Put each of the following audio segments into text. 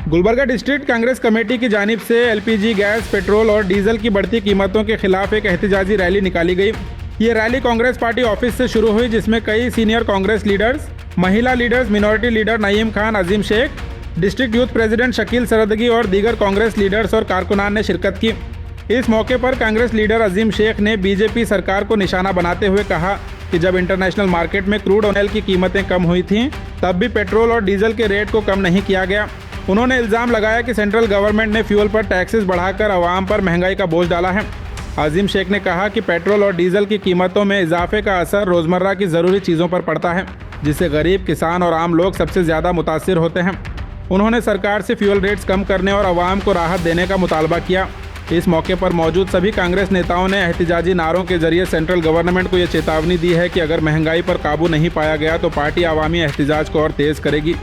Gulbarga district Congress committee की जानिब से एलपीजी गैस, पेट्रोल और डीजल की बढ़ती कीमतों के खिलाफ एक एहतजाजी रैली निकाली गई। ये रैली कांग्रेस पार्टी ऑफिस से शुरू हुई, जिसमें कई सीनियर कांग्रेस लीडर्स, महिला leaders, minority leader Naeem Khan, Azeem Shaikh, district youth president Shakeel Sardagi और दीगर कांग्रेस लीडर्स और कारकुनान ने शिरकत की। इस मौके पर कांग्रेस लीडर अजीम शेख ने बीजेपी सरकार को निशाना बनाते हुए कहा कि जब इंटरनेशनल मार्केट में क्रूड ऑयल की कीमतें कम हुई थीं, तब भी पेट्रोल और डीजल के रेट को कम नहीं किया गया। उन्होंने इल्ज़ाम लगाया कि सेंट्रल गवर्नमेंट ने फ्यूल पर टैक्सेस बढ़ाकर आवाम पर महंगाई का बोझ डाला है। अजीम शेख ने कहा कि पेट्रोल और डीजल की कीमतों में इजाफे का असर रोज़मर्रा की ज़रूरी चीज़ों पर पड़ता है, जिससे गरीब, किसान और आम लोग सबसे ज़्यादा मुतासिर होते हैं। उन्होंने सरकार से फ्यूल रेट्स कम करने और आवाम को राहत देने का मुतालबा किया। इस मौके पर मौजूद सभी कांग्रेस नेताओं ने एहतजाजी नारों के जरिए सेंट्रल गवर्नमेंट को ये चेतावनी दी है कि अगर महंगाई पर काबू नहीं पाया गया तो पार्टी आवामी एहतजाज को और तेज करेगी।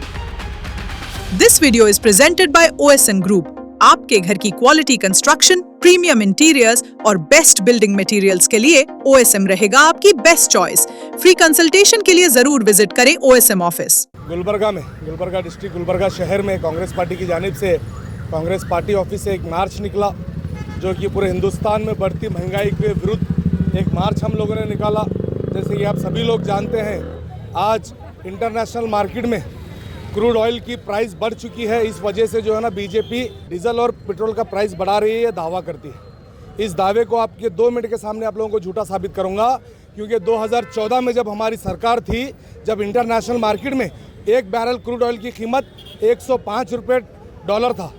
This video is presented by OSN group. आपके घर की क्वालिटी कंस्ट्रक्शन, प्रीमियम इंटीरियर्स और बेस्ट बिल्डिंग मटेरियल्स के लिए OSM रहेगा आपकी बेस्ट चॉइस। फ्री कंसल्टेशन के लिए जरूर विजिट करें OSM office. Gulbarga district Gulbarga शहर में कांग्रेस पार्टी की जानिब से कांग्रेस पार्टी ऑफिस से एक मार्च निकला, जो कि पूरे हिंदुस्तान में बढ़ती महंगाई के विरुद्ध एक मार्च हम लोगों ने निकाला। जैसे कि आप सभी लोग जानते हैं, आज इंटरनेशनल मार्केट में क्रूड ऑयल की प्राइस बढ़ चुकी है। इस वजह से जो है ना, बीजेपी डीजल और पेट्रोल का प्राइस बढ़ा रही है, दावा करती है। इस दावे को आपके 2 मिनट के सामने आप लोगों को झूठा साबित करूंगा, क्योंकि 2014 में जब हमारी सरकार थी, जब इंटरनेशनल मार्केट में एक बैरल क्रूड ऑयल की कीमत 105 रुपये डॉलर था,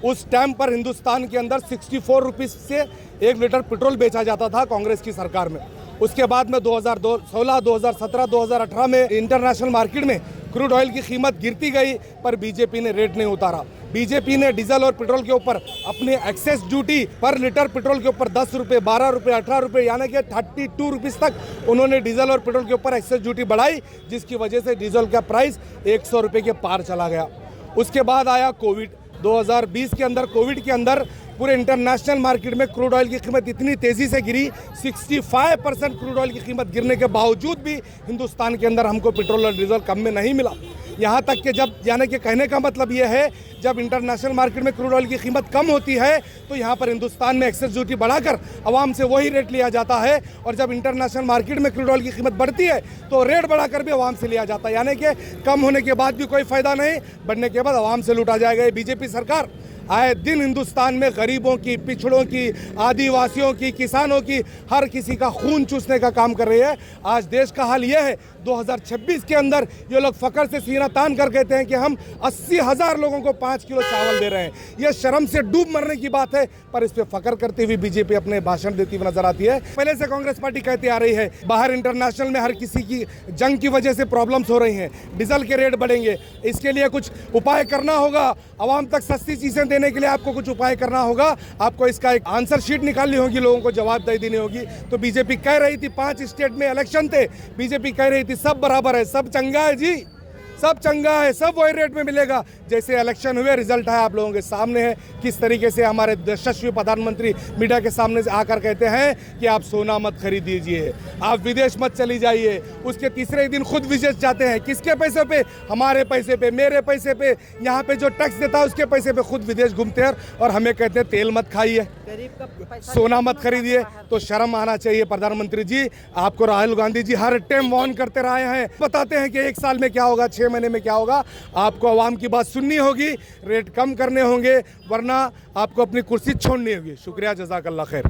उस टाइम पर हिंदुस्तान के अंदर 64 रुपीज़ से 1 लीटर पेट्रोल बेचा जाता था कांग्रेस की सरकार में। उसके बाद में 2016, 2017, 2018 में इंटरनेशनल मार्केट में क्रूड ऑयल की कीमत गिरती गई, पर बीजेपी ने रेट नहीं उतारा। बीजेपी ने डीजल और पेट्रोल के ऊपर अपनी एक्सेस ड्यूटी पर लीटर पेट्रोल के ऊपर 10 रुपये, 12 रुपये, 18 रुपये, यानी कि 32 रुपीज़ तक उन्होंने डीजल और पेट्रोल के ऊपर एक्सेस ड्यूटी बढ़ाई, जिसकी वजह से डीजल का प्राइस 100 रुपये के पार चला गया। उसके बाद आया कोविड। 2020 के अंदर, कोविड के अंदर पूरे इंटरनेशनल मार्केट में क्रूड ऑयल की कीमत इतनी तेज़ी से गिरी, 65% क्रूड ऑयल की कीमत गिरने के बावजूद भी हिंदुस्तान के अंदर हमको पेट्रोल और डीजल कम में नहीं मिला। यहाँ तक कि जब, यानी कि कहने का मतलब ये है, जब इंटरनेशनल मार्केट में क्रूड ऑयल की कीमत कम होती है तो यहाँ पर हिंदुस्तान में एक्सेस ड्यूटी बढ़ाकर आवाम से वही रेट लिया जाता है, और जब इंटरनेशनल मार्केट में क्रूड ऑयल की कीमत बढ़ती है तो रेट बढ़ाकर भी आवाम से लिया जाता है। यानी कि कम होने के बाद भी कोई फ़ायदा नहीं, बढ़ने के बाद आवाम से लूटा जाएगा। ये बीजेपी सरकार आए दिन हिंदुस्तान में गरीबों की, पिछड़ों की, आदिवासियों की, किसानों की, हर किसी का खून चूसने का काम कर रही है। आज देश का हाल यह है, 2026 के अंदर ये लोग फ़ख्र से सीना तान कर कहते हैं कि हम 80,000 लोगों को 5 किलो चावल दे रहे हैं। यह शर्म से डूब मरने की बात है, पर इस पर फ़ख्र करती हुई बीजेपी अपने भाषण देती हुई नजर आती है। पहले से कांग्रेस पार्टी कहती आ रही है, बाहर इंटरनेशनल में हर किसी की जंग की वजह से प्रॉब्लम्स हो रही हैं, डीजल के रेट बढ़ेंगे, इसके लिए कुछ उपाय करना होगा, आवाम तक सस्ती चीज़ें देने के लिए आपको कुछ उपाय करना होगा, आपको इसका एक आंसर शीट निकालनी होगी, लोगों को जवाबदेही देनी होगी। तो बीजेपी कह रही थी, 5 स्टेट में इलेक्शन थे, बीजेपी कह रही थी सब बराबर है, सब चंगा है जी, सब चंगा है, सब वही रेट में मिलेगा। जैसे इलेक्शन हुए, रिजल्ट है आप लोगों के सामने है, किस तरीके से हमारे यशस्वी प्रधानमंत्री मीडिया के सामने से आकर कहते हैं कि आप सोना मत खरीदिए, आप विदेश मत चली जाइए। उसके तीसरे दिन खुद विदेश जाते हैं, किसके पैसे पे? हमारे पैसे पे, मेरे पैसे पे, यहाँ पे जो टैक्स देता है उसके पैसे पे खुद विदेश घूमते हैं, और हमें कहते हैं तेल मत खाइए, सोना मत खरीदिए। तो शर्म आना चाहिए प्रधानमंत्री जी। आपको राहुल गांधी जी हर टाइम वार्न करते रहे हैं, बताते हैं कि 1 साल में क्या होगा, 6 महीने में क्या होगा। आपको आवाम की बात सुननी होगी, रेट कम करने होंगे, वरना आपको अपनी कुर्सी छोड़नी होगी। शुक्रिया, जज़ाकल्लाह खैर।